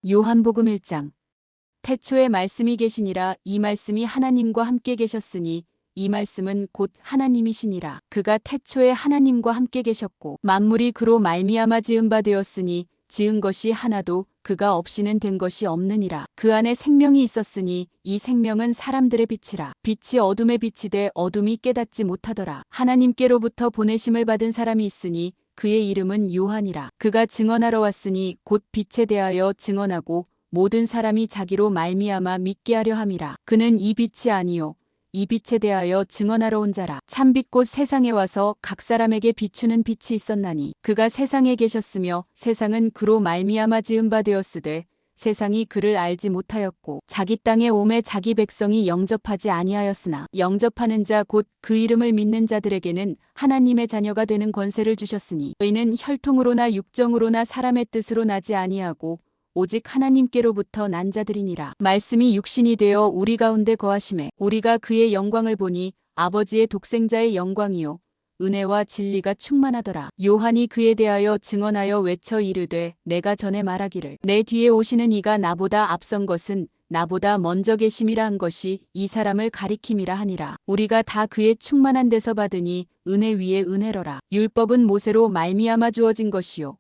요한복음 1장. 태초에 말씀이 계시니라. 이 말씀이 하나님과 함께 계셨으니 이 말씀은 곧 하나님이시니라. 그가 태초에 하나님과 함께 계셨고 만물이 그로 말미암아 지은 바 되었으니 지은 것이 하나도 그가 없이는 된 것이 없느니라. 그 안에 생명이 있었으니 이 생명은 사람들의 빛이라. 빛이 어둠에 비치되 어둠이 깨닫지 못하더라. 하나님께로부터 보내심을 받은 사람이 있으니 그의 이름은 요한이라. 그가 증언하러 왔으니 곧 빛에 대하여 증언하고 모든 사람이 자기로 말미암아 믿게 하려 함이라. 그는 이 빛이 아니요 이 빛에 대하여 증언하러 온 자라. 참빛 곧 세상에 와서 각 사람에게 비추는 빛이 있었나니 그가 세상에 계셨으며 세상은 그로 말미암아 지은 바 되었으되 세상이 그를 알지 못하였고 자기 땅에 오매 자기 백성이 영접하지 아니하였으나 영접하는 자 곧 그 이름을 믿는 자들에게는 하나님의 자녀가 되는 권세를 주셨으니 의는 혈통으로나 육정으로나 사람의 뜻으로 나지 아니하고 오직 하나님께로부터 난 자들이니라. 말씀이 육신이 되어 우리 가운데 거하심에 우리가 그의 영광을 보니 아버지의 독생자의 영광이요 은혜와 진리가 충만하더라. 요한이 그에 대하여 증언하여 외쳐 이르되 내가 전에 말하기를 내 뒤에 오시는 이가 나보다 앞선 것은 나보다 먼저 계심이라 한 것이 이 사람을 가리킴이라 하니라. 우리가 다 그의 충만한 데서 받으니 은혜 위에 은혜로라. 율법은 모세로 말미암아 주어진 것이요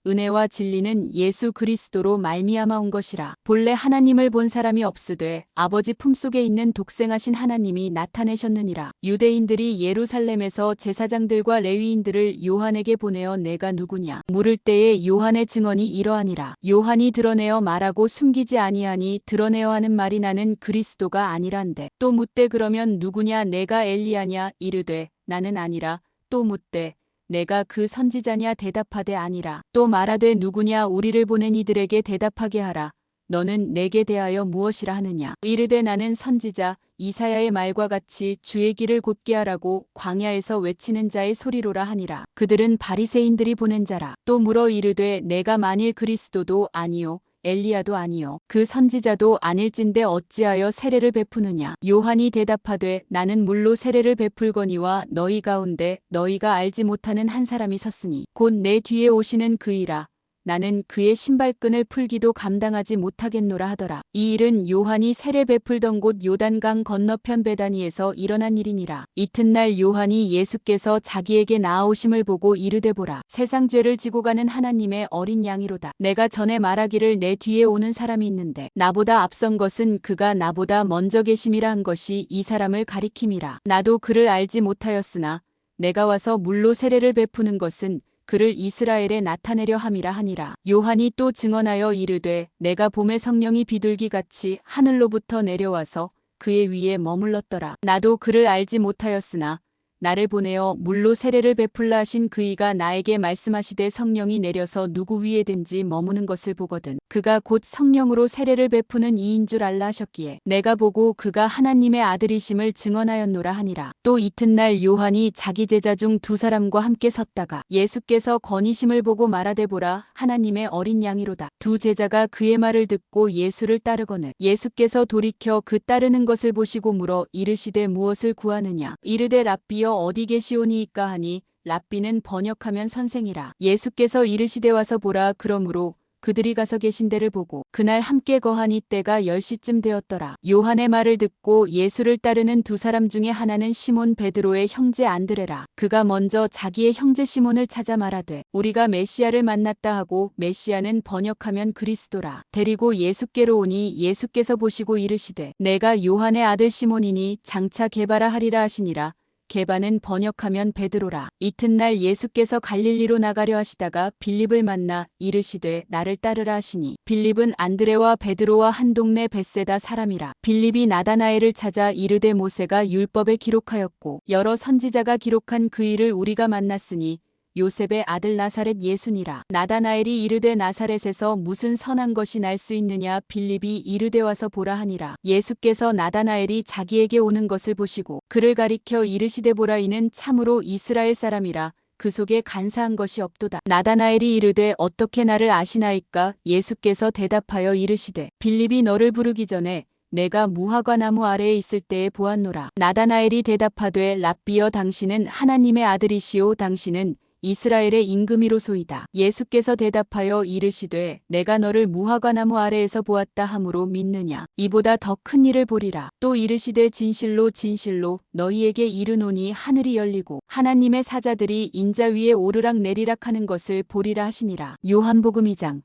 은혜와 진리는 예수 그리스도로 말미암아 온 것이라. 본래 하나님을 본 사람이 없으되 아버지 품속에 있는 독생하신 하나님이 나타내셨느니라. 유대인들이 예루살렘에서 제사장들과 레위인들을 요한에게 보내어 내가 누구냐 물을 때에 요한의 증언이 이러하니라. 요한이 드러내어 말하고 숨기지 아니하니 드러내어 하는 말이 나는 그리스도가 아니란데 또 묻되 그러면 누구냐 내가 엘리야냐 이르되 나는 아니라 또 묻되 내가 그 선지자냐 대답하되 아니라 또 말하되 누구냐 우리를 보낸 이들에게 대답하게 하라. 너는 내게 대하여 무엇이라 하느냐 이르되 나는 선지자 이사야의 말과 같이 주의 길을 곧게 하라고 광야에서 외치는 자의 소리로라 하니라. 그들은 바리새인들이 보낸 자라. 또 물어 이르되 내가 만일 그리스도도 아니요 엘리야도 아니요 그 선지자도 아닐진대 어찌하여 세례를 베푸느냐. 요한이 대답하되 나는 물로 세례를 베풀거니와 너희 가운데 너희가 알지 못하는 한 사람이 섰으니 곧 내 뒤에 오시는 그이라. 나는 그의 신발끈을 풀기도 감당하지 못하겠노라 하더라. 이 일은 요한이 세례 베풀던 곳 요단강 건너편 베다니에서 일어난 일이니라. 이튿날 요한이 예수께서 자기에게 나아오심을 보고 이르되 보라 세상 죄를 지고 가는 하나님의 어린 양이로다. 내가 전에 말하기를 내 뒤에 오는 사람이 있는데 나보다 앞선 것은 그가 나보다 먼저 계심이라 한 것이 이 사람을 가리킴이라. 나도 그를 알지 못하였으나 내가 와서 물로 세례를 베푸는 것은 그를 이스라엘에 나타내려 함이라 하니라. 요한이 또 증언하여 이르되 내가 봄에 성령이 비둘기같이 하늘로부터 내려와서 그의 위에 머물렀더라. 나도 그를 알지 못하였으나 나를 보내어 물로 세례를 베풀라 하신 그이가 나에게 말씀하시되 성령이 내려서 누구 위에든지 머무는 것을 보거든 그가 곧 성령으로 세례를 베푸는 이인 줄 알라 하셨기에 내가 보고 그가 하나님의 아들이심을 증언하였노라 하니라. 또 이튿날 요한이 자기 제자 중 두 사람과 함께 섰다가 예수께서 거니심을 보고 말하되 보라 하나님의 어린 양이로다. 두 제자가 그의 말을 듣고 예수를 따르거늘 예수께서 돌이켜 그 따르는 것을 보시고 물어 이르시되 무엇을 구하느냐 이르되 랍비여 어디 계시오니이까 하니 랍비는 번역하면 선생이라. 예수께서 이르시되 와서 보라. 그러므로 그들이 가서 계신 데를 보고 그날 함께 거하니 때가 10시쯤 되었더라. 요한의 말을 듣고 예수를 따르는 두 사람 중에 하나는 시몬 베드로의 형제 안드레라. 그가 먼저 자기의 형제 시몬을 찾아 말하되 우리가 메시아를 만났다 하고 메시아는 번역하면 그리스도라. 데리고 예수께로 오니 예수께서 보시고 이르시되 내가 요한의 아들 시몬이니 장차 게바라 하리라 하시니라. 게바는 번역하면 베드로라. 이튿날 예수께서 갈릴리로 나가려 하시다가 빌립을 만나 이르시되 나를 따르라 하시니 빌립은 안드레와 베드로와 한 동네 벳세다 사람이라. 빌립이 나다나엘을 찾아 이르되 모세가 율법에 기록하였고 여러 선지자가 기록한 그 일을 우리가 만났으니 요셉의 아들 나사렛 예수니라. 나다나엘이 이르되 나사렛에서 무슨 선한 것이 날 수 있느냐 빌립이 이르되 와서 보라 하니라. 예수께서 나다나엘이 자기에게 오는 것을 보시고 그를 가리켜 이르시되 보라 이는 참으로 이스라엘 사람이라. 그 속에 간사한 것이 없도다. 나다나엘이 이르되 어떻게 나를 아시나이까 예수께서 대답하여 이르시되 빌립이 너를 부르기 전에 내가 무화과 나무 아래에 있을 때에 보았노라. 나다나엘이 대답하되 랍비여 당신은 하나님의 아들이시오 당신은 이스라엘의 임금이로소이다. 예수께서 대답하여 이르시되 내가 너를 무화과나무 아래에서 보았다 함으로 믿느냐. 이보다 더 큰 일을 보리라. 또 이르시되 진실로 진실로 너희에게 이르노니 하늘이 열리고 하나님의 사자들이 인자 위에 오르락 내리락 하는 것을 보리라 하시니라. 요한복음 2장.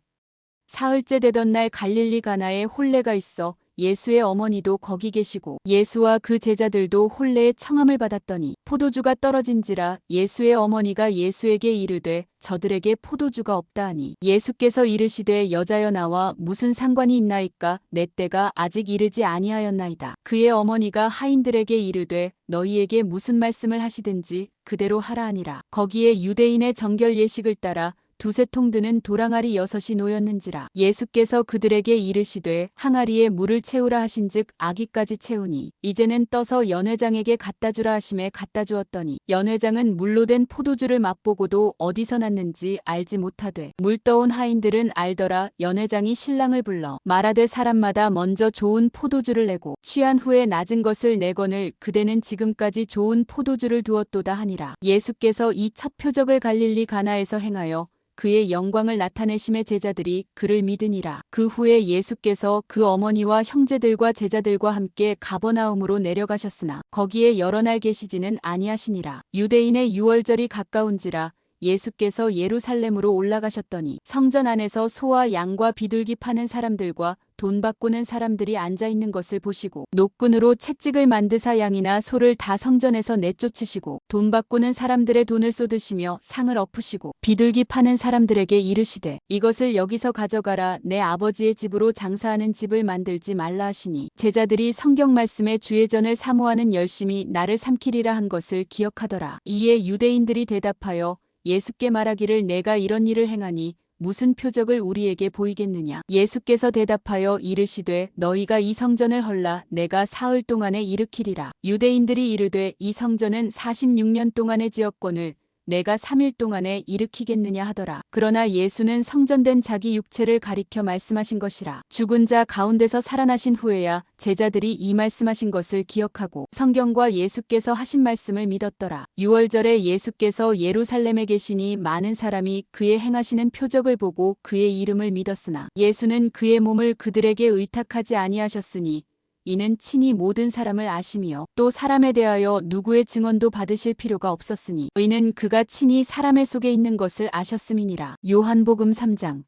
사흘째 되던 날 갈릴리 가나에 혼례가 있어 예수의 어머니도 거기 계시고 예수와 그 제자들도 혼례의 청함을 받았더니 포도주가 떨어진지라 예수의 어머니가 예수에게 이르되 저들에게 포도주가 없다 하니 예수께서 이르시되 여자여 나와 무슨 상관이 있나이까 내 때가 아직 이르지 아니하였나이다. 그의 어머니가 하인들에게 이르되 너희에게 무슨 말씀을 하시든지 그대로 하라 하니라. 거기에 유대인의 정결 예식을 따라 두세 통 드는 도랑아리 6이 놓였는지라. 예수께서 그들에게 이르시되 항아리에 물을 채우라 하신즉 아기까지 채우니 이제는 떠서 연회장에게 갖다 주라 하심에 갖다 주었더니 연회장은 물로 된 포도주를 맛보고도 어디서 났는지 알지 못하되 물 떠온 하인들은 알더라. 연회장이 신랑을 불러 말하되 사람마다 먼저 좋은 포도주를 내고 취한 후에 낮은 것을 내거늘 그대는 지금까지 좋은 포도주를 두었도다 하니라. 예수께서 이 첫 표적을 갈릴리 가나에서 행하여 그의 영광을 나타내심에 제자들이 그를 믿으니라. 그 후에 예수께서 그 어머니와 형제들과 제자들과 함께 가버나움으로 내려가셨으나 거기에 여러 날 계시지는 아니하시니라. 유대인의 유월절이 가까운지라 예수께서 예루살렘으로 올라가셨더니 성전 안에서 소와 양과 비둘기 파는 사람들과 돈 바꾸는 사람들이 앉아있는 것을 보시고 노끈으로 채찍을 만드사 양이나 소를 다 성전에서 내쫓으시고 돈 바꾸는 사람들의 돈을 쏟으시며 상을 엎으시고 비둘기 파는 사람들에게 이르시되 이것을 여기서 가져가라. 내 아버지의 집으로 장사하는 집을 만들지 말라 하시니 제자들이 성경 말씀에 주의 전을 사모하는 열심히 나를 삼키리라 한 것을 기억하더라. 이에 유대인들이 대답하여 예수께 말하기를 내가 이런 일을 행하니 무슨 표적을 우리에게 보이겠느냐. 예수께서 대답하여 이르시되 너희가 이 성전을 헐라 내가 사흘 동안에 일으키리라. 유대인들이 이르되 이 성전은 46년 동안에 지었거늘 내가 3일 동안에 일으키겠느냐 하더라. 그러나 예수는 성전된 자기 육체를 가리켜 말씀하신 것이라. 죽은 자 가운데서 살아나신 후에야 제자들이 이 말씀하신 것을 기억하고 성경과 예수께서 하신 말씀을 믿었더라. 유월절에 예수께서 예루살렘에 계시니 많은 사람이 그의 행하시는 표적을 보고 그의 이름을 믿었으나 예수는 그의 몸을 그들에게 의탁하지 아니하셨으니 이는 친히 모든 사람을 아심이요 또 사람에 대하여 누구의 증언도 받으실 필요가 없었으니 이는 그가 친히 사람의 속에 있는 것을 아셨음이니라. 요한복음 3장.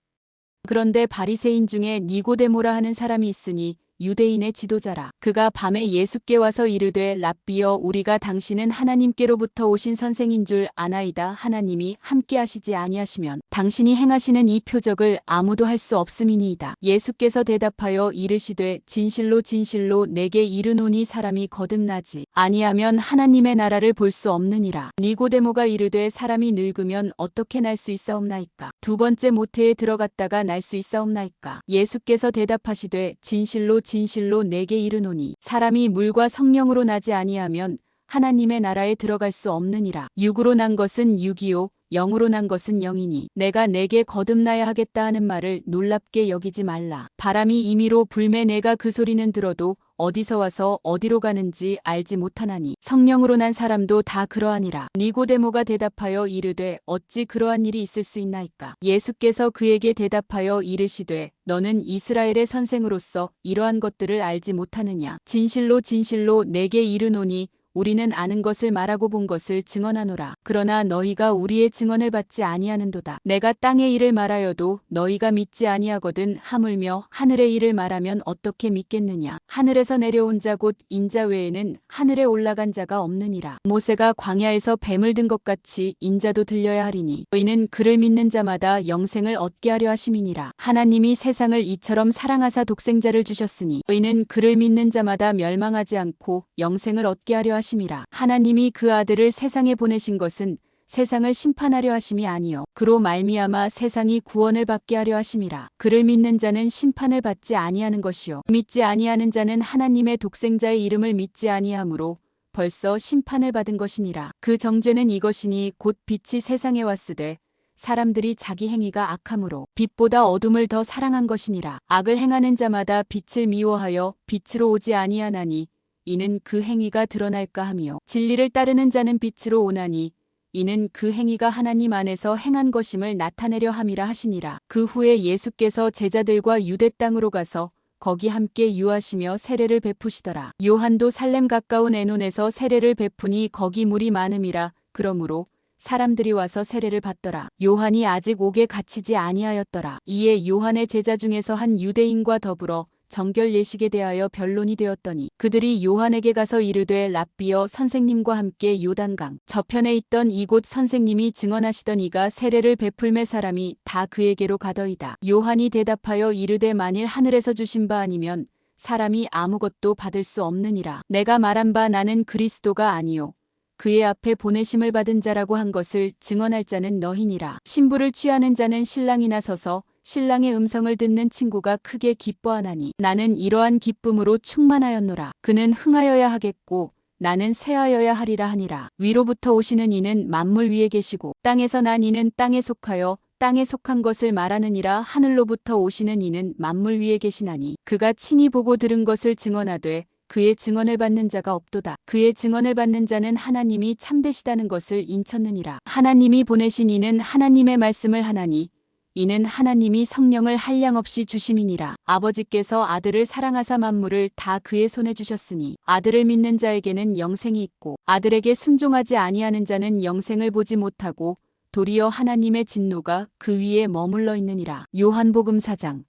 그런데 바리새인 중에 니고데모라 하는 사람이 있으니 유대인의 지도자라. 그가 밤에 예수께 와서 이르되 랍비여 우리가 당신은 하나님께로부터 오신 선생인 줄 아나이다. 하나님이 함께 하시지 아니하시면 당신이 행하시는 이 표적을 아무도 할 수 없음이니이다. 예수께서 대답하여 이르시되 진실로 진실로 내게 이르노니 사람이 거듭나지 아니하면 하나님의 나라를 볼 수 없느니라. 니고데모가 이르되 사람이 늙으면 어떻게 날 수 있사옵나이까. 두 번째 모태에 들어갔다가 날 수 있사옵나이까. 예수께서 대답하시되 진실로 진실로 내게 이르노니 사람이 물과 성령으로 나지 아니하면 하나님의 나라에 들어갈 수 없느니라. 육으로 난 것은 육이요 영으로 난 것은 영이니 내가 내게 거듭나야 하겠다 하는 말을 놀랍게 여기지 말라. 바람이 임의로 불매 내가 그 소리는 들어도 어디서 와서 어디로 가는지 알지 못하나니 성령으로 난 사람도 다 그러하니라. 니고데모가 대답하여 이르되 어찌 그러한 일이 있을 수 있나이까. 예수께서 그에게 대답하여 이르시되 너는 이스라엘의 선생으로서 이러한 것들을 알지 못하느냐. 진실로 진실로 내게 이르노니 우리는 아는 것을 말하고 본 것을 증언하노라. 그러나 너희가 우리의 증언을 받지 아니하는도다. 내가 땅의 일을 말하여도 너희가 믿지 아니하거든 하물며 하늘의 일을 말하면 어떻게 믿겠느냐. 하늘에서 내려온 자 곧 인자 외에는 하늘에 올라간 자가 없느니라. 모세가 광야에서 뱀을 든 것 같이 인자도 들려야 하리니 이는 그를 믿는 자마다 영생을 얻게 하려 하심이니라. 하나님이 세상을 이처럼 사랑하사 독생자를 주셨으니 이는 그를 믿는 자마다 멸망하지 않고 영생을 얻게 하려 하심이라. 하나님이 그 아들을 세상에 보내신 것은 세상을 심판하려 하심이 아니요 그로 말미암아 세상이 구원을 받게 하려 하심이라. 그를 믿는 자는 심판을 받지 아니하는 것이요 믿지 아니하는 자는 하나님의 독생자의 이름을 믿지 아니하므로 벌써 심판을 받은 것이니라. 그 정죄는 이것이니 곧 빛이 세상에 왔으되 사람들이 자기 행위가 악함으로 빛보다 어둠을 더 사랑한 것이니라. 악을 행하는 자마다 빛을 미워하여 빛으로 오지 아니하나니 이는 그 행위가 드러날까 하며 진리를 따르는 자는 빛으로 오나니 이는 그 행위가 하나님 안에서 행한 것임을 나타내려 함이라 하시니라. 그 후에 예수께서 제자들과 유대 땅으로 가서 거기 함께 유하시며 세례를 베푸시더라. 요한도 살렘 가까운 에논에서 세례를 베푸니 거기 물이 많음이라. 그러므로 사람들이 와서 세례를 받더라. 요한이 아직 옥에 갇히지 아니하였더라. 이에 요한의 제자 중에서 한 유대인과 더불어 정결 예식에 대하여 변론이 되었더니 그들이 요한에게 가서 이르되 랍비여 선생님과 함께 요단강 저편에 있던 이곳 선생님이 증언하시던 이가 세례를 베풀매 사람이 다 그에게로 가더이다. 요한이 대답하여 이르되 만일 하늘에서 주신 바 아니면 사람이 아무것도 받을 수 없느니라. 내가 말한 바 나는 그리스도가 아니요 그의 앞에 보내심을 받은 자라고 한 것을 증언할 자는 너희니라. 신부를 취하는 자는 신랑이나 서서 신랑의 음성을 듣는 친구가 크게 기뻐하나니 나는 이러한 기쁨으로 충만하였노라. 그는 흥하여야 하겠고 나는 쇠하여야 하리라 하니라. 위로부터 오시는 이는 만물 위에 계시고 땅에서 난 이는 땅에 속하여 땅에 속한 것을 말하느니라. 하늘로부터 오시는 이는 만물 위에 계시나니 그가 친히 보고 들은 것을 증언하되 그의 증언을 받는 자가 없도다. 그의 증언을 받는 자는 하나님이 참되시다는 것을 인쳤느니라. 하나님이 보내신 이는 하나님의 말씀을 하나니 이는 하나님이 성령을 한량없이 주심이니라. 아버지께서 아들을 사랑하사 만물을 다 그의 손에 주셨으니 아들을 믿는 자에게는 영생이 있고 아들에게 순종하지 아니하는 자는 영생을 보지 못하고 도리어 하나님의 진노가 그 위에 머물러 있느니라. 요한복음 4장.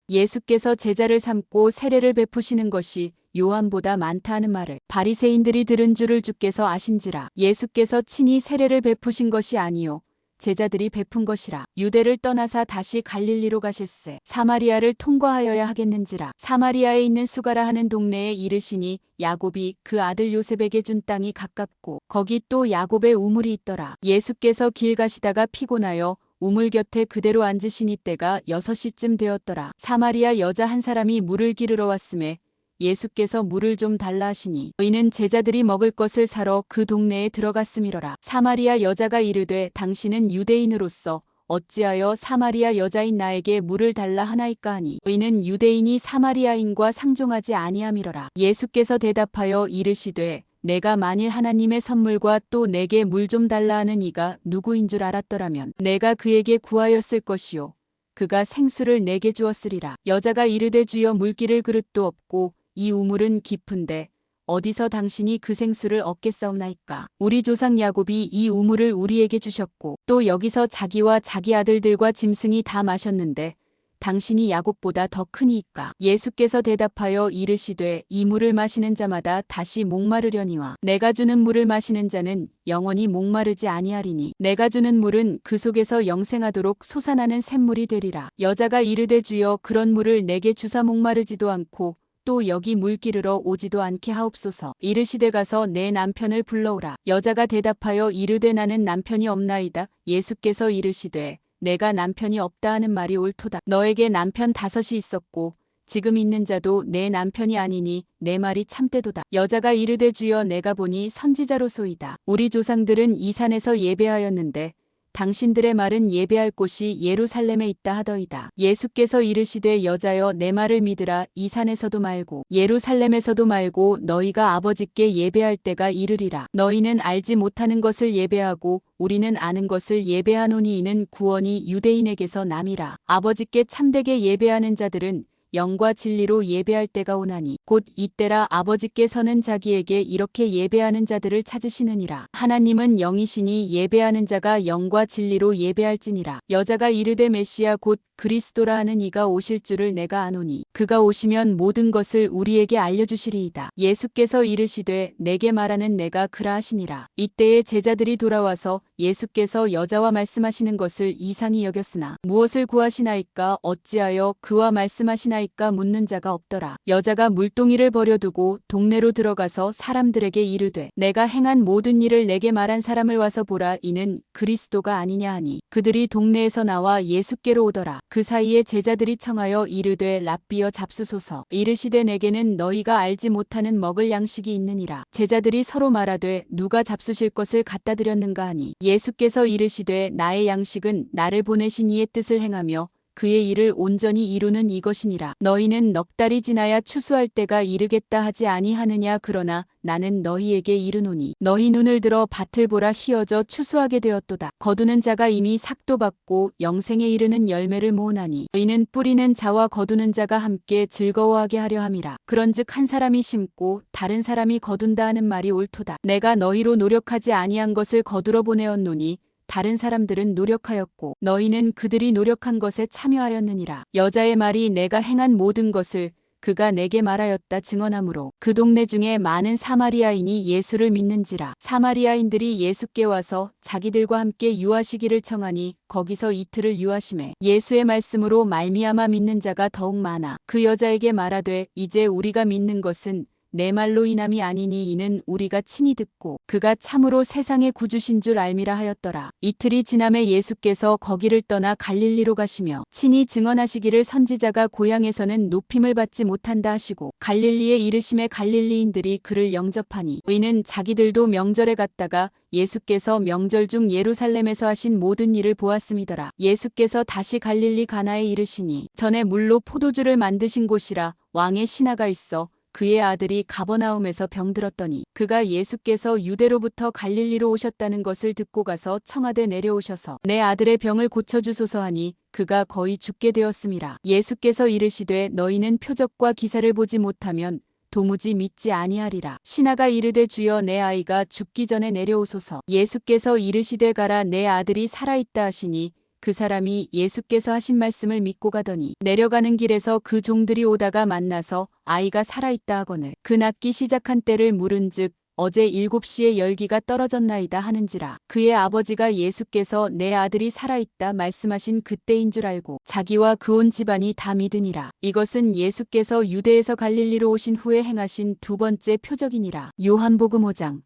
예수께서 제자를 삼고 세례를 베푸시는 것이 요한보다 많다 하는 말을 바리새인들이 들은 줄을 주께서 아신지라. 예수께서 친히 세례를 베푸신 것이 아니요 제자들이 베푼 것이라. 유대를 떠나사 다시 갈릴리로 가실새 사마리아를 통과하여야 하겠는지라. 사마리아에 있는 수가라 하는 동네에 이르시니 야곱이 그 아들 요셉에게 준 땅이 가깝고 거기 또 야곱의 우물이 있더라. 예수께서 길 가시다가 피곤하여 우물 곁에 그대로 앉으시니 때가 6시쯤 되었더라. 사마리아 여자 한 사람이 물을 기르러 왔음에 예수께서 물을 좀 달라 하시니 이는 제자들이 먹을 것을 사러 그 동네에 들어갔음이러라. 사마리아 여자가 이르되 당신은 유대인으로서 어찌하여 사마리아 여자인 나에게 물을 달라 하나이까 하니 이는 유대인이 사마리아인과 상종하지 아니함이러라. 예수께서 대답하여 이르시되 내가 만일 하나님의 선물과 또 내게 물 좀 달라 하는 이가 누구인 줄 알았더라면 내가 그에게 구하였을 것이요 그가 생수를 내게 주었으리라. 여자가 이르되 주여 물기를 그릇도 없고 이 우물은 깊은데 어디서 당신이 그 생수를 얻겠사옵나이까. 우리 조상 야곱이 이 우물을 우리에게 주셨고 또 여기서 자기와 자기 아들들과 짐승이 다 마셨는데 당신이 야곱보다 더 크니이까. 예수께서 대답하여 이르시되 이 물을 마시는 자마다 다시 목마르려니와 내가 주는 물을 마시는 자는 영원히 목마르지 아니하리니 내가 주는 물은 그 속에서 영생하도록 솟아나는 샘물이 되리라. 여자가 이르되 주여 그런 물을 내게 주사 목마르지도 않고 또 여기 물 기르러 오지도 않게 하옵소서. 이르시되 가서 내 남편을 불러오라. 여자가 대답하여 이르되 나는 남편이 없나이다. 예수께서 이르시되 내가 남편이 없다 하는 말이 옳도다. 너에게 남편 5이 있었고 지금 있는 자도 내 남편이 아니니 내 말이 참되도다. 여자가 이르되 주여 내가 보니 선지자로소이다. 우리 조상들은 이 산에서 예배하였는데 당신들의 말은 예배할 곳이 예루살렘에 있다 하더이다. 예수께서 이르시되 여자여 내 말을 믿으라. 이 산에서도 말고 예루살렘에서도 말고 너희가 아버지께 예배할 때가 이르리라. 너희는 알지 못하는 것을 예배하고 우리는 아는 것을 예배하노니 이는 구원이 유대인에게서 남이라. 아버지께 참되게 예배하는 자들은 영과 진리로 예배할 때가 오나니 곧 이때라. 아버지께서는 자기에게 이렇게 예배하는 자들을 찾으시느니라. 하나님은 영이시니 예배하는 자가 영과 진리로 예배할지니라. 여자가 이르되 메시아 곧 그리스도라 하는 이가 오실 줄을 내가 아노니 그가 오시면 모든 것을 우리에게 알려주시리이다. 예수께서 이르시되 내게 말하는 내가 그라 하시니라. 이때에 제자들이 돌아와서 예수께서 여자와 말씀하시는 것을 이상히 여겼으나 무엇을 구하시나이까 어찌하여 그와 말씀하시나이까 묻는 자가 없더라. 여자가 물동이를 버려두고 동네로 들어가서 사람들에게 이르되 내가 행한 모든 일을 내게 말한 사람을 와서 보라. 이는 그리스도가 아니냐 하니 그들이 동네에서 나와 예수께로 오더라. 그 사이에 제자들이 청하여 이르되 랍비여 잡수소서. 이르시되 내게는 너희가 알지 못하는 먹을 양식이 있느니라. 제자들이 서로 말하되 누가 잡수실 것을 갖다 드렸는가 하니 예수께서 이르시되 나의 양식은 나를 보내신 이의 뜻을 행하며 그의 일을 온전히 이루는 이것이니라. 너희는 넉 달이 지나야 추수할 때가 이르겠다 하지 아니하느냐. 그러나 나는 너희에게 이르노니 너희 눈을 들어 밭을 보라. 희어져 추수하게 되었도다. 거두는 자가 이미 삭도 받고 영생에 이르는 열매를 모으나니 너희는 뿌리는 자와 거두는 자가 함께 즐거워하게 하려 함이라. 그런즉 한 사람이 심고 다른 사람이 거둔다 하는 말이 옳도다. 내가 너희로 노력하지 아니한 것을 거두러 보내었노니 다른 사람들은 노력하였고 너희는 그들이 노력한 것에 참여하였느니라. 여자의 말이 내가 행한 모든 것을 그가 내게 말하였다 증언하므로 그 동네 중에 많은 사마리아인이 예수를 믿는지라. 사마리아인들이 예수께 와서 자기들과 함께 유하시기를 청하니 거기서 이틀을 유하심에 예수의 말씀으로 말미암아 믿는 자가 더욱 많아 그 여자에게 말하되 이제 우리가 믿는 것은 내 말로 인함이 아니니 이는 우리가 친히 듣고 그가 참으로 세상의 구주신 줄 알미라 하였더라. 이틀이 지남에 예수께서 거기를 떠나 갈릴리로 가시며 친히 증언하시기를 선지자가 고향에서는 높임을 받지 못한다 하시고 갈릴리에 이르심에 갈릴리인들이 그를 영접하니 이는 자기들도 명절에 갔다가 예수께서 명절 중 예루살렘에서 하신 모든 일을 보았음이더라. 예수께서 다시 갈릴리 가나에 이르시니 전에 물로 포도주를 만드신 곳이라 왕의 신하가 있어 그의 아들이 가버나움에서 병들었더니 그가 예수께서 유대로부터 갈릴리로 오셨다는 것을 듣고 가서 청하되 내려오셔서 내 아들의 병을 고쳐주소서 하니 그가 거의 죽게 되었음이라. 예수께서 이르시되 너희는 표적과 기사를 보지 못하면 도무지 믿지 아니하리라. 신하가 이르되 주여 내 아이가 죽기 전에 내려오소서. 예수께서 이르시되 가라 내 아들이 살아있다 하시니 그 사람이 예수께서 하신 말씀을 믿고 가더니 내려가는 길에서 그 종들이 오다가 만나서 아이가 살아있다 하거늘 그 낫기 시작한 때를 물은즉 어제 7시에 열기가 떨어졌나이다 하는지라. 그의 아버지가 예수께서 내 아들이 살아있다 말씀하신 그때인 줄 알고 자기와 그 온 집안이 다 믿으니라. 이것은 예수께서 유대에서 갈릴리로 오신 후에 행하신 두 번째 표적이니라. 요한복음 5장.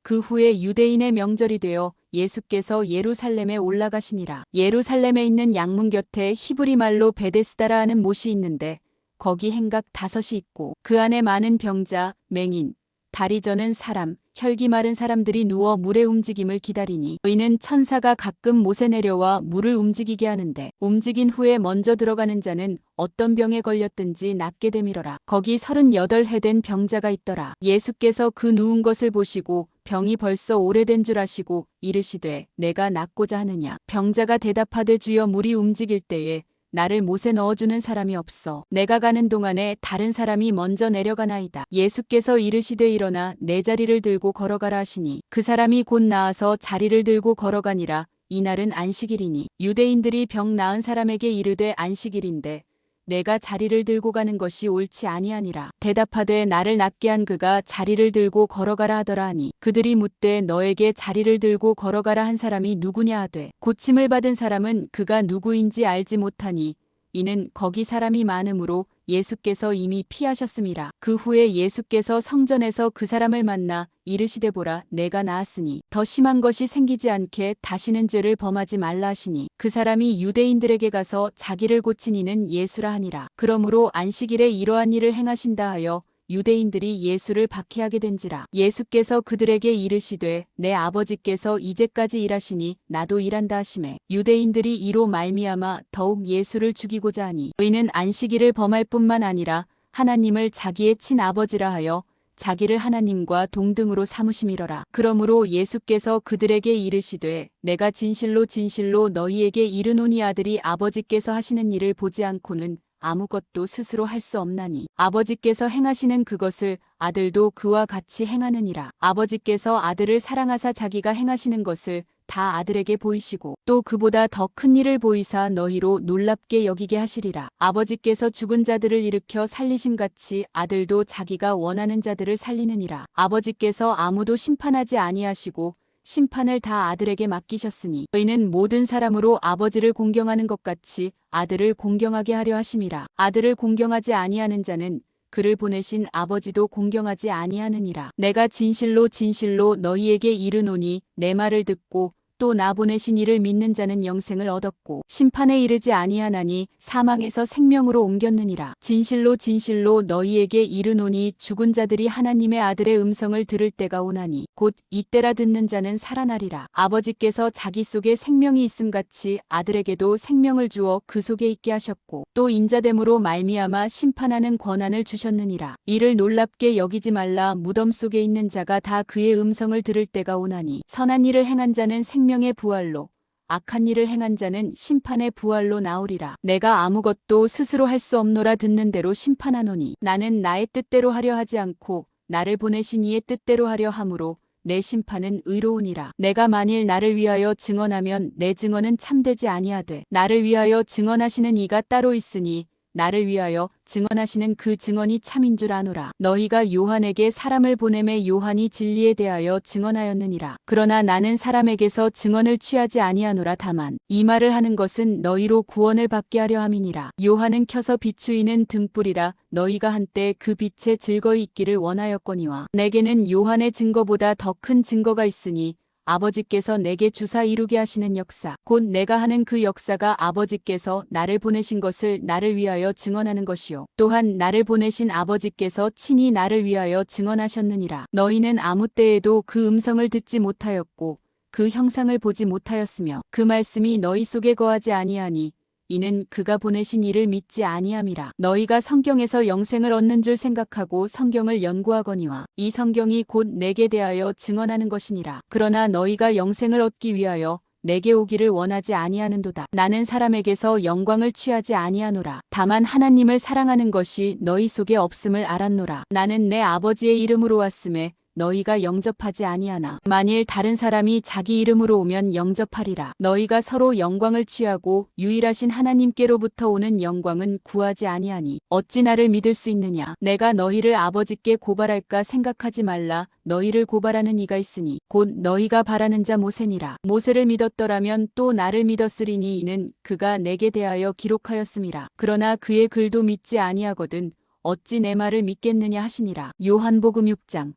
그 후에 유대인의 명절이 되어 예수께서 예루살렘에 올라가시니라. 예루살렘에 있는 양문 곁에 히브리 말로 베데스다라 하는 못이 있는데 거기 행각 5이 있고 그 안에 많은 병자, 맹인, 다리 저는 사람, 혈기 마른 사람들이 누워 물의 움직임을 기다리니 이는 천사가 가끔 못에 내려와 물을 움직이게 하는데 움직인 후에 먼저 들어가는 자는 어떤 병에 걸렸든지 낫게 되밀어라. 거기 38해 된 병자가 있더라. 예수께서 그 누운 것을 보시고 병이 벌써 오래된 줄 아시고 이르시되 내가 낫고자 하느냐. 병자가 대답하되 주여 물이 움직일 때에 나를 못에 넣어주는 사람이 없어. 내가 가는 동안에 다른 사람이 먼저 내려가나이다. 예수께서 이르시되 일어나 내 자리를 들고 걸어가라 하시니 그 사람이 곧 나아서 자리를 들고 걸어가니라. 이날은 안식일이니 유대인들이 병 나은 사람에게 이르되 안식일인데 내가 자리를 들고 가는 것이 옳지 아니하니라. 대답하되 나를 낫게 한 그가 자리를 들고 걸어가라 하더라 하니 그들이 묻되 너에게 자리를 들고 걸어가라 한 사람이 누구냐 하되 고침을 받은 사람은 그가 누구인지 알지 못하니 이는 거기 사람이 많으므로 예수께서 이미 피하셨음이라. 그 후에 예수께서 성전에서 그 사람을 만나 이르시되 보라 내가 나았으니 더 심한 것이 생기지 않게 다시는 죄를 범하지 말라 하시니 그 사람이 유대인들에게 가서 자기를 고친 이는 예수라 하니라. 그러므로 안식일에 이러한 일을 행하신다 하여 유대인들이 예수를 박해하게 된지라. 예수께서 그들에게 이르시되 내 아버지께서 이제까지 일하시니 나도 일한다 하시매 유대인들이 이로 말미암아 더욱 예수를 죽이고자 하니 의는 안식일을 범할 뿐만 아니라 하나님을 자기의 친아버지라 하여 자기를 하나님과 동등으로 삼으심이러라. 그러므로 예수께서 그들에게 이르시되 내가 진실로 진실로 너희에게 이르노니 아들이 아버지께서 하시는 일을 보지 않고는 아무것도 스스로 할 수 없나니 아버지께서 행하시는 그것을 아들도 그와 같이 행하느니라. 아버지께서 아들을 사랑하사 자기가 행하시는 것을 다 아들에게 보이시고 또 그보다 더 큰 일을 보이사 너희로 놀랍게 여기게 하시리라. 아버지께서 죽은 자들을 일으켜 살리심같이 아들도 자기가 원하는 자들을 살리느니라. 아버지께서 아무도 심판하지 아니하시고 심판을 다 아들에게 맡기셨으니 이는 모든 사람으로 아버지를 공경하는 것 같이 아들을 공경하게 하려 하심이라. 아들을 공경하지 아니하는 자는 그를 보내신 아버지도 공경하지 아니하느니라. 내가 진실로 진실로 너희에게 이르노니 내 말을 듣고 또 나 보내신 이를 믿는 자는 영생을 얻었고 심판에 이르지 아니하나니 사망에서 생명으로 옮겼느니라. 진실로 진실로 너희에게 이르노니 죽은 자들이 하나님의 아들의 음성을 들을 때가 오나니 곧 이때라 듣는 자는 살아나리라. 아버지께서 자기 속에 생명이 있음같이 아들에게도 생명을 주어 그 속에 있게 하셨고 또 인자됨으로 말미암아 심판하는 권한을 주셨느니라. 이를 놀랍게 여기지 말라. 무덤 속에 있는 자가 다 그의 음성을 들을 때가 오나니 선한 일을 행한 자는 생명의 부활로 악한 일을 행한 자는 심판의 부활로 나오리라. 내가 아무것도 스스로 할 수 없노라. 듣는 대로 심판하노니 나는 나의 뜻대로 하려 하지 않고 나를 보내신 이의 뜻대로 하려 함으로 내 심판은 의로우니라. 내가 만일 나를 위하여 증언하면 내 증언은 참되지 아니하되 나를 위하여 증언하시는 이가 따로 있으니 나를 위하여 증언하시는 그 증언이 참인 줄 아노라. 너희가 요한에게 사람을 보내매 요한이 진리에 대하여 증언하였느니라. 그러나 나는 사람에게서 증언을 취하지 아니하노라. 다만 이 말을 하는 것은 너희로 구원을 받게 하려 함이니라. 요한은 켜서 비추이는 등불이라. 너희가 한때 그 빛에 즐거이 있기를 원하였거니와 내게는 요한의 증거보다 더 큰 증거가 있으니 아버지께서 내게 주사 이루게 하시는 역사 곧 내가 하는 그 역사가 아버지께서 나를 보내신 것을 나를 위하여 증언하는 것이요 또한 나를 보내신 아버지께서 친히 나를 위하여 증언하셨느니라. 너희는 아무 때에도 그 음성을 듣지 못하였고 그 형상을 보지 못하였으며 그 말씀이 너희 속에 거하지 아니하니 이는 그가 보내신 이를 믿지 아니함이라. 너희가 성경에서 영생을 얻는 줄 생각하고 성경을 연구하거니와 이 성경이 곧 내게 대하여 증언하는 것이니라. 그러나 너희가 영생을 얻기 위하여 내게 오기를 원하지 아니하는도다. 나는 사람에게서 영광을 취하지 아니하노라. 다만 하나님을 사랑하는 것이 너희 속에 없음을 알았노라. 나는 내 아버지의 이름으로 왔음에 너희가 영접하지 아니하나 만일 다른 사람이 자기 이름으로 오면 영접하리라. 너희가 서로 영광을 취하고 유일하신 하나님께로부터 오는 영광은 구하지 아니하니 어찌 나를 믿을 수 있느냐. 내가 너희를 아버지께 고발할까 생각하지 말라. 너희를 고발하는 이가 있으니 곧 너희가 바라는 자 모세니라. 모세를 믿었더라면 또 나를 믿었으리니 이는 그가 내게 대하여 기록하였음이라. 그러나 그의 글도 믿지 아니하거든 어찌 내 말을 믿겠느냐 하시니라. 요한복음 6장.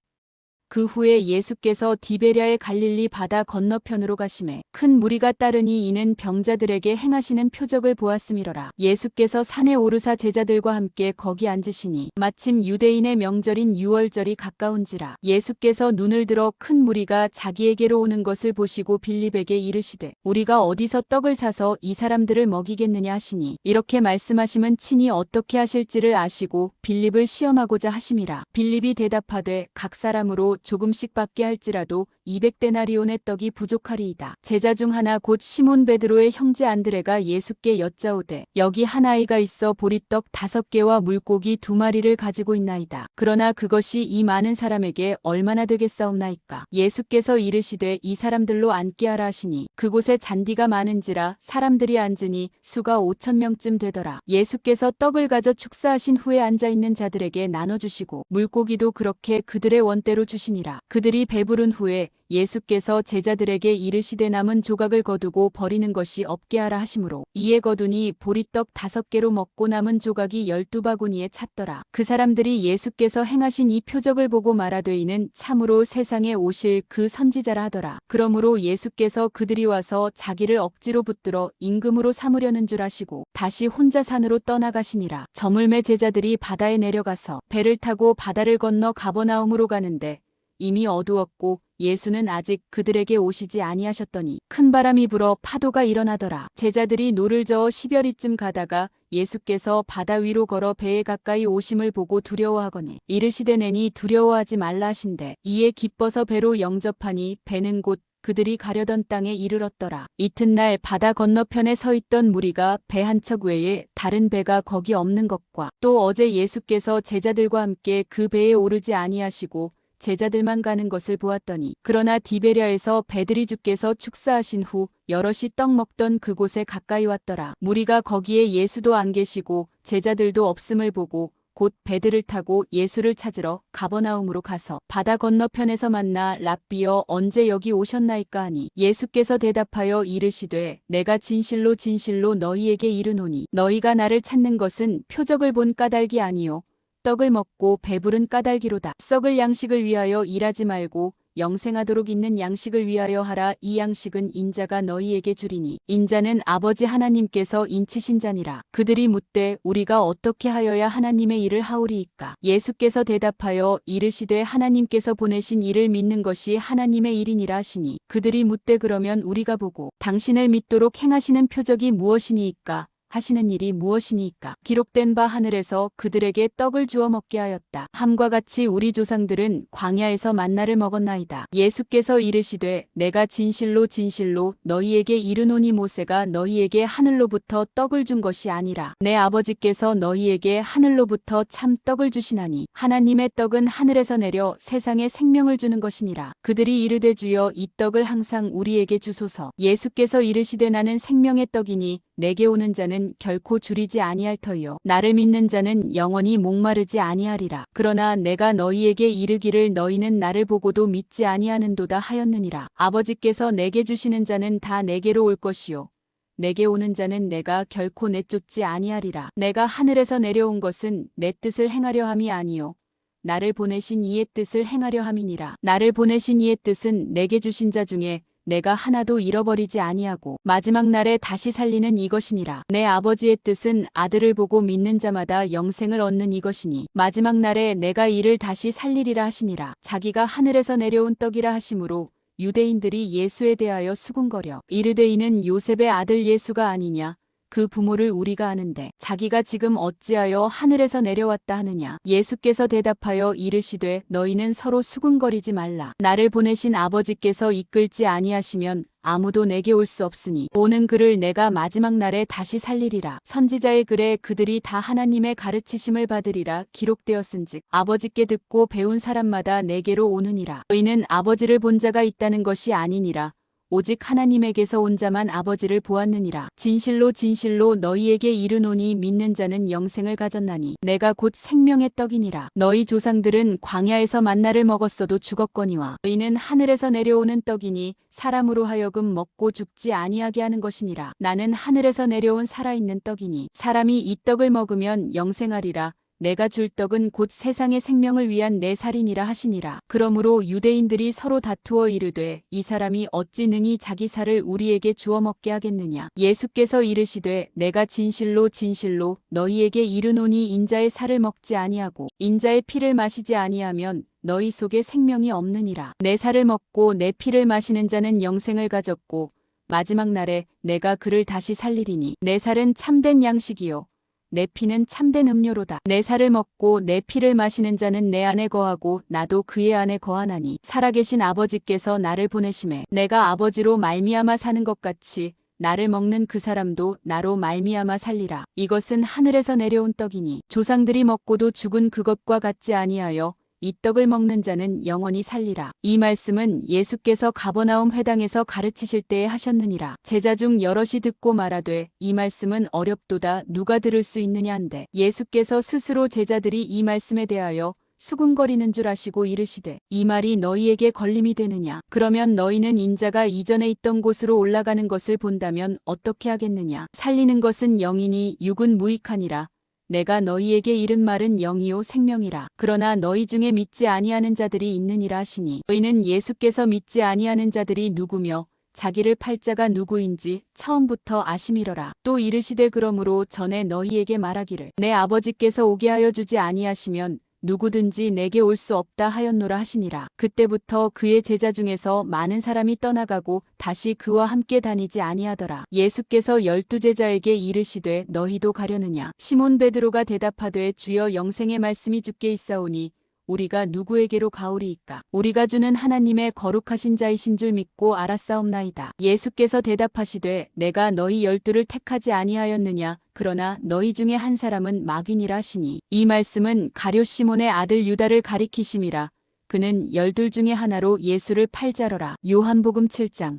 그 후에 예수께서 디베랴의 갈릴리 바다 건너편으로 가심에 큰 무리가 따르니 이는 병자들에게 행하시는 표적을 보았음이러라. 예수께서 산에 오르사 제자들과 함께 거기 앉으시니 마침 유대인의 명절인 유월절이 가까운지라. 예수께서 눈을 들어 큰 무리가 자기에게로 오는 것을 보시고 빌립에게 이르시되 우리가 어디서 떡을 사서 이 사람들을 먹이겠느냐 하시니 이렇게 말씀하심은 친히 어떻게 하실지를 아시고 빌립을 시험하고자 하심이라. 빌립이 대답하되 각 사람으로 조금씩 받게 할지라도 200데나리온의 떡이 부족하리이다. 제자 중 하나 곧 시몬 베드로의 형제 안드레가 예수께 여짜오되 여기 한 아이가 있어 보리떡 5개와 물고기 2마리를 가지고 있나이다. 그러나 그것이 이 많은 사람에게 얼마나 되겠사옵나이까. 예수께서 이르시되 이 사람들로 앉게 하라 하시니 그곳에 잔디가 많은지라 사람들이 앉으니 수가 5,000명쯤 되더라. 예수께서 떡을 가져 축사하신 후에 앉아있는 자들에게 나눠주시고 물고기도 그렇게 그들의 원대로 주시니라. 그들이 배부른 후에 예수께서 제자들에게 이르시되 남은 조각을 거두고 버리는 것이 없게 하라 하시므로 이에 거두니 보리떡 5개로 먹고 남은 조각이 12바구니에 찼더라. 그 사람들이 예수께서 행하신 이 표적을 보고 말하되 이는 참으로 세상에 오실 그 선지자라 하더라. 그러므로 예수께서 그들이 와서 자기를 억지로 붙들어 임금으로 삼으려는 줄 아시고 다시 혼자 산으로 떠나가시니라. 저물매 제자들이 바다에 내려가서 배를 타고 바다를 건너 가버나움으로 가는데 이미 어두웠고 예수는 아직 그들에게 오시지 아니하셨더니 큰 바람이 불어 파도가 일어나더라. 제자들이 노를 저어 10여리쯤 가다가 예수께서 바다 위로 걸어 배에 가까이 오심을 보고 두려워하거니 이르시되 내니 두려워하지 말라 하신대 이에 기뻐서 배로 영접하니 배는 곧 그들이 가려던 땅에 이르렀더라. 이튿날 바다 건너편에 서 있던 무리가 배 한 척 외에 다른 배가 거기 없는 것과 또 어제 예수께서 제자들과 함께 그 배에 오르지 아니하시고 제자들만 가는 것을 보았더니 그러나 디베랴에서 배들이 주께서 축사하신 후 여럿이 떡 먹던 그곳에 가까이 왔더라. 무리가 거기에 예수도 안 계시고 제자들도 없음을 보고 곧 배들을 타고 예수를 찾으러 가버나움으로 가서 바다 건너편에서 만나 랍비여 언제 여기 오셨나이까 하니 예수께서 대답하여 이르시되 내가 진실로 진실로 너희에게 이르노니 너희가 나를 찾는 것은 표적을 본 까닭이 아니요 떡을 먹고 배부른 까닭이로다. 썩을 양식을 위하여 일하지 말고 영생하도록 있는 양식을 위하여 하라. 이 양식은 인자가 너희에게 주리니 인자는 아버지 하나님께서 인치신 자니라. 그들이 묻되 우리가 어떻게 하여야 하나님의 일을 하오리이까? 예수께서 대답하여 이르시되 하나님께서 보내신 이를 믿는 것이 하나님의 일이니라 하시니 그들이 묻되 그러면 우리가 보고 당신을 믿도록 행하시는 표적이 무엇이니이까? 하시는 일이 무엇이니까? 기록된 바 하늘에서 그들에게 떡을 주어 먹게 하였다 함과 같이 우리 조상들은 광야에서 만나를 먹었나이다. 예수께서 이르시되 내가 진실로 진실로 너희에게 이르노니 모세가 너희에게 하늘로부터 떡을 준 것이 아니라 내 아버지께서 너희에게 하늘로부터 참 떡을 주시나니 하나님의 떡은 하늘에서 내려 세상에 생명을 주는 것이니라. 그들이 이르되 주여 이 떡을 항상 우리에게 주소서. 예수께서 이르시되 나는 생명의 떡이니 내게 오는 자는 결코 줄이지 아니할 터이요 나를 믿는 자는 영원히 목마르지 아니하리라. 그러나 내가 너희에게 이르기를 너희는 나를 보고도 믿지 아니하는도다 하였느니라. 아버지께서 내게 주시는 자는 다 내게로 올 것이요 내게 오는 자는 내가 결코 내쫓지 아니하리라. 내가 하늘에서 내려온 것은 내 뜻을 행하려 함이 아니요 나를 보내신 이의 뜻을 행하려 함이니라. 나를 보내신 이의 뜻은 내게 주신 자 중에 내가 하나도 잃어버리지 아니하고 마지막 날에 다시 살리는 이것이니라. 내 아버지의 뜻은 아들을 보고 믿는 자마다 영생을 얻는 이것이니 마지막 날에 내가 이를 다시 살리리라 하시니라. 자기가 하늘에서 내려온 떡이라 하심으로 유대인들이 예수에 대하여 수군거려 이르되 이는 요셉의 아들 예수가 아니냐? 그 부모를 우리가 아는데 자기가 지금 어찌하여 하늘에서 내려왔다 하느냐? 예수께서 대답하여 이르시되 너희는 서로 수군거리지 말라. 나를 보내신 아버지께서 이끌지 아니하시면 아무도 내게 올 수 없으니 오는 그를 내가 마지막 날에 다시 살리리라. 선지자의 글에 그들이 다 하나님의 가르치심을 받으리라 기록되었은즉 아버지께 듣고 배운 사람마다 내게로 오느니라. 너희는 아버지를 본 자가 있다는 것이 아니니라. 오직 하나님에게서 온 자만 아버지를 보았느니라. 진실로 진실로 너희에게 이르노니 믿는 자는 영생을 가졌나니 내가 곧 생명의 떡이니라. 너희 조상들은 광야에서 만나를 먹었어도 죽었거니와 너희는 하늘에서 내려오는 떡이니 사람으로 하여금 먹고 죽지 아니하게 하는 것이니라. 나는 하늘에서 내려온 살아있는 떡이니 사람이 이 떡을 먹으면 영생하리라. 내가 줄 떡은 곧 세상의 생명을 위한 내 살이니라 하시니라. 그러므로 유대인들이 서로 다투어 이르되 이 사람이 어찌 능히 자기 살을 우리에게 주어 먹게 하겠느냐? 예수께서 이르시되 내가 진실로 진실로 너희에게 이르노니 인자의 살을 먹지 아니하고 인자의 피를 마시지 아니하면 너희 속에 생명이 없느니라. 내 살을 먹고 내 피를 마시는 자는 영생을 가졌고 마지막 날에 내가 그를 다시 살리리니 내 살은 참된 양식이요 내 피는 참된 음료로다. 내 살을 먹고 내 피를 마시는 자는 내 안에 거하고 나도 그의 안에 거하나니 살아계신 아버지께서 나를 보내심에 내가 아버지로 말미암아 사는 것 같이 나를 먹는 그 사람도 나로 말미암아 살리라. 이것은 하늘에서 내려온 떡이니 조상들이 먹고도 죽은 그것과 같지 아니하여 이 떡을 먹는 자는 영원히 살리라. 이 말씀은 예수께서 가버나움 회당에서 가르치실 때에 하셨느니라. 제자 중 여럿이 듣고 말하되 이 말씀은 어렵도다 누가 들을 수 있느냐 한데 예수께서 스스로 제자들이 이 말씀에 대하여 수군거리는 줄 아시고 이르시되 이 말이 너희에게 걸림이 되느냐? 그러면 너희는 인자가 이전에 있던 곳으로 올라가는 것을 본다면 어떻게 하겠느냐? 살리는 것은 영이니 육은 무익하니라. 내가 너희에게 이른 말은 영이요 생명이라. 그러나 너희 중에 믿지 아니하는 자들이 있느니라 하시니 너희는 예수께서 믿지 아니하는 자들이 누구며 자기를 팔 자가 누구인지 처음부터 아심이러라. 또 이르시되 그러므로 전에 너희에게 말하기를 내 아버지께서 오게 하여 주지 아니하시면 누구든지 내게 올 수 없다 하였노라 하시니라. 그때부터 그의 제자 중에서 많은 사람이 떠나가고 다시 그와 함께 다니지 아니하더라. 예수께서 12제자에게 이르시되 너희도 가려느냐? 시몬 베드로가 대답하되 주여 영생의 말씀이 주께 있사오니 우리가 누구에게로 가오리이까? 우리가 주는 하나님의 거룩하신 자이신 줄 믿고 알았사옵나이다. 예수께서 대답하시되 내가 너희 12를 택하지 아니하였느냐? 그러나 너희 중에 한 사람은 마귀니라 하시니 이 말씀은 가룟 시몬의 아들 유다를 가리키심이라. 그는 12 중에 하나로 예수를 팔자러라. 요한복음 7장.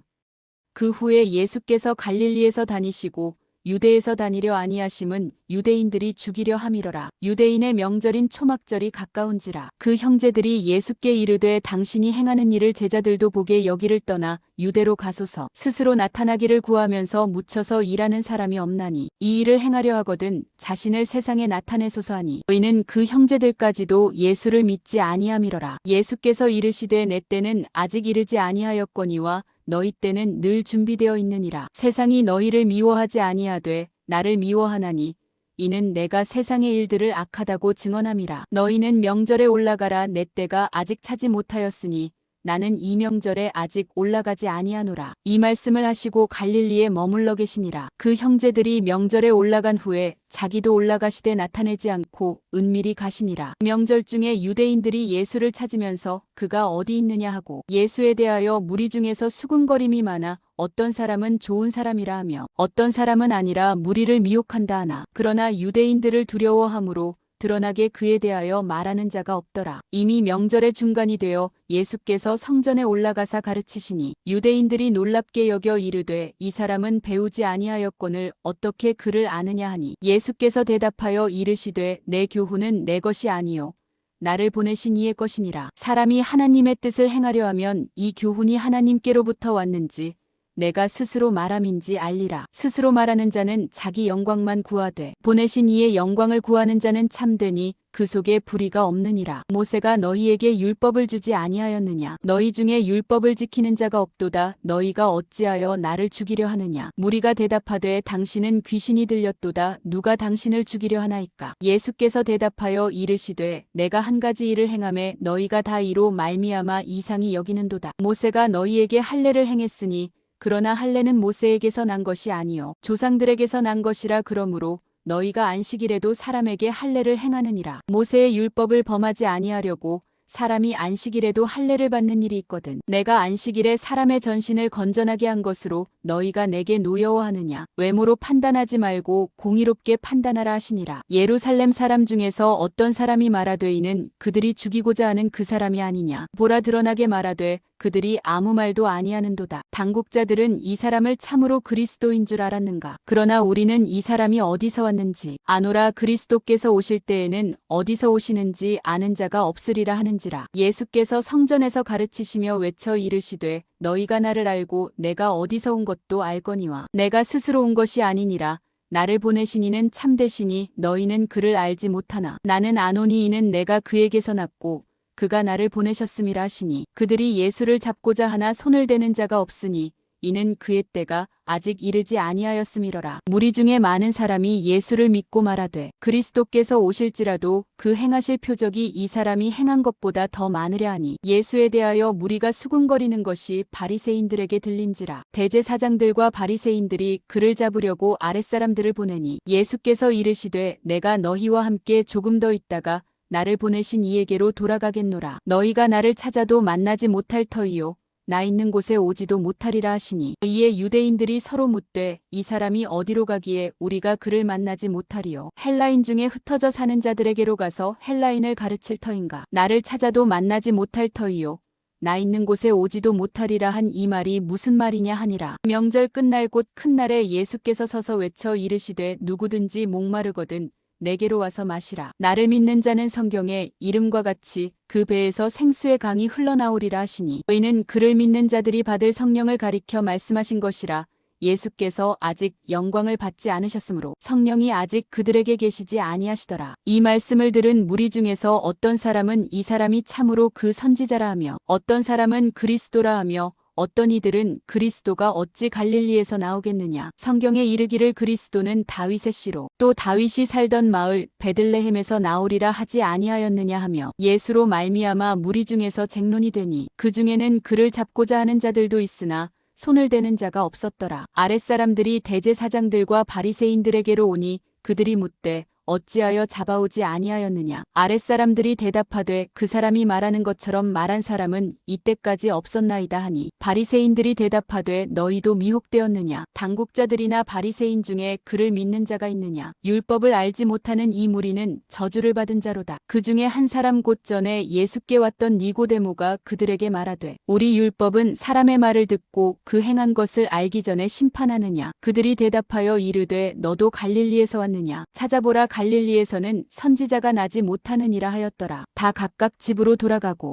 그 후에 예수께서 갈릴리에서 다니시고 유대에서 다니려 아니하심은 유대인들이 죽이려 함이러라. 유대인의 명절인 초막절이 가까운지라. 그 형제들이 예수께 이르되 당신이 행하는 일을 제자들도 보게 여기를 떠나 유대로 가소서. 스스로 나타나기를 구하면서 묻혀서 일하는 사람이 없나니 이 일을 행하려 하거든 자신을 세상에 나타내소서 하니 너희는 그 형제들까지도 예수를 믿지 아니함이러라. 예수께서 이르시되 내 때는 아직 이르지 아니하였거니와 너희 때는 늘 준비되어 있느니라. 세상이 너희를 미워하지 아니하되 나를 미워하나니 이는 내가 세상의 일들을 악하다고 증언함이라. 너희는 명절에 올라가라. 내 때가 아직 차지 못하였으니 나는 이 명절에 아직 올라가지 아니하노라. 이 말씀을 하시고 갈릴리에 머물러 계시니라. 그 형제들이 명절에 올라간 후에 자기도 올라가시되 나타내지 않고 은밀히 가시니라. 명절 중에 유대인들이 예수를 찾으면서 그가 어디 있느냐 하고 예수에 대하여 무리 중에서 수군거림이 많아 어떤 사람은 좋은 사람이라 하며 어떤 사람은 아니라 무리를 미혹한다 하나 그러나 유대인들을 두려워하므로 드러나게 그에 대하여 말하는 자가 없더라. 이미 명절의 중간이 되어 예수께서 성전에 올라가사 가르치시니 유대인들이 놀랍게 여겨 이르되 이 사람은 배우지 아니하였거늘 어떻게 그를 아느냐 하니 예수께서 대답하여 이르시되 내 교훈은 내 것이 아니요 나를 보내신 이의 것이니라. 사람이 하나님의 뜻을 행하려 하면 이 교훈이 하나님께로부터 왔는지 내가 스스로 말함인지 알리라. 스스로 말하는 자는 자기 영광만 구하되 보내신 이의 영광을 구하는 자는 참되니 그 속에 불의가 없느니라. 모세가 너희에게 율법을 주지 아니하였느냐? 너희 중에 율법을 지키는 자가 없도다. 너희가 어찌하여 나를 죽이려 하느냐? 무리가 대답하되 당신은 귀신이 들렸도다. 누가 당신을 죽이려 하나이까? 예수께서 대답하여 이르시되 내가 한 가지 일을 행하매 너희가 다 이로 말미암아 이상히 여기는도다. 모세가 너희에게 할례를 행했으니 그러나 할례는 모세에게서 난 것이 아니요 조상들에게서 난 것이라. 그러므로 너희가 안식일에도 사람에게 할례를 행하느니라. 모세의 율법을 범하지 아니하려고 사람이 안식일에도 할례를 받는 일이 있거든. 내가 안식일에 사람의 전신을 건전하게 한 것으로 너희가 내게 노여워하느냐? 외모로 판단하지 말고 공의롭게 판단하라 하시니라. 예루살렘 사람 중에서 어떤 사람이 말하되 이는 그들이 죽이고자 하는 그 사람이 아니냐? 보라 드러나게 말하되 그들이 아무 말도 아니하는도다. 당국자들은 이 사람을 참으로 그리스도인 줄 알았는가? 그러나 우리는 이 사람이 어디서 왔는지 아노라. 그리스도께서 오실 때에는 어디서 오시는지 아는 자가 없으리라 하는지라. 예수께서 성전에서 가르치시며 외쳐 이르시되 너희가 나를 알고 내가 어디서 온 것도 알거니와 내가 스스로 온 것이 아니니라. 나를 보내신 이는 참되시니 너희는 그를 알지 못하나 나는 아노니 이는 내가 그에게서 났고 그가 나를 보내셨음이라 하시니 그들이 예수를 잡고자 하나 손을 대는 자가 없으니 이는 그의 때가 아직 이르지 아니하였음이러라. 무리 중에 많은 사람이 예수를 믿고 말하되 그리스도께서 오실지라도 그 행하실 표적이 이 사람이 행한 것보다 더 많으랴 하니 예수에 대하여 무리가 수군거리는 것이 바리새인들에게 들린지라. 대제사장들과 바리새인들이 그를 잡으려고 아랫사람들을 보내니 예수께서 이르시되 내가 너희와 함께 조금 더 있다가 나를 보내신 이에게로 돌아가겠노라. 너희가 나를 찾아도 만나지 못할 터이요 나 있는 곳에 오지도 못하리라 하시니 이에 유대인들이 서로 묻되 이 사람이 어디로 가기에 우리가 그를 만나지 못하리요? 헬라인 중에 흩어져 사는 자들에게로 가서 헬라인을 가르칠 터인가? 나를 찾아도 만나지 못할 터이요 나 있는 곳에 오지도 못하리라 한 이 말이 무슨 말이냐 하니라. 명절 끝날 곧 큰 날에 예수께서 서서 외쳐 이르시되 누구든지 목마르거든 내게로 와서 마시라. 나를 믿는 자는 성경에 이름과 같이 그 배에서 생수의 강이 흘러나오리라 하시니 이는 그를 믿는 자들이 받을 성령을 가리켜 말씀하신 것이라. 예수께서 아직 영광을 받지 않으셨으므로 성령이 아직 그들에게 계시지 아니하시더라. 이 말씀을 들은 무리 중에서 어떤 사람은 이 사람이 참으로 그 선지자라 하며 어떤 사람은 그리스도라 하며 어떤 이들은 그리스도가 어찌 갈릴리에서 나오겠느냐? 성경에 이르기를 그리스도는 다윗의 씨로 또 다윗이 살던 마을 베들레헴에서 나오리라 하지 아니하였느냐 하며 예수로 말미암아 무리 중에서 쟁론이 되니 그 중에는 그를 잡고자 하는 자들도 있으나 손을 대는 자가 없었더라. 아랫사람들이 대제사장들과 바리새인들에게로 오니 그들이 묻되 어찌하여 잡아오지 아니하였느냐. 아랫사람들이 대답하되 그 사람이 말하는 것처럼 말한 사람은 이때까지 없었나이다 하니 바리새인들이 대답하되 너희도 미혹되었느냐. 당국자들이나 바리새인 중에 그를 믿는 자가 있느냐. 율법을 알지 못하는 이 무리는 저주를 받은 자로다. 그 중에 한 사람 곧 전에 예수께 왔던 니고데모가 그들에게 말하되 우리 율법은 사람의 말을 듣고 그 행한 것을 알기 전에 심판하느냐. 그들이 대답하여 이르되 너도 갈릴리에서 왔느냐. 찾아보라 갈릴리에서는 선지자가 나지 못하느니라 하였더라. 다 각각 집으로 돌아가고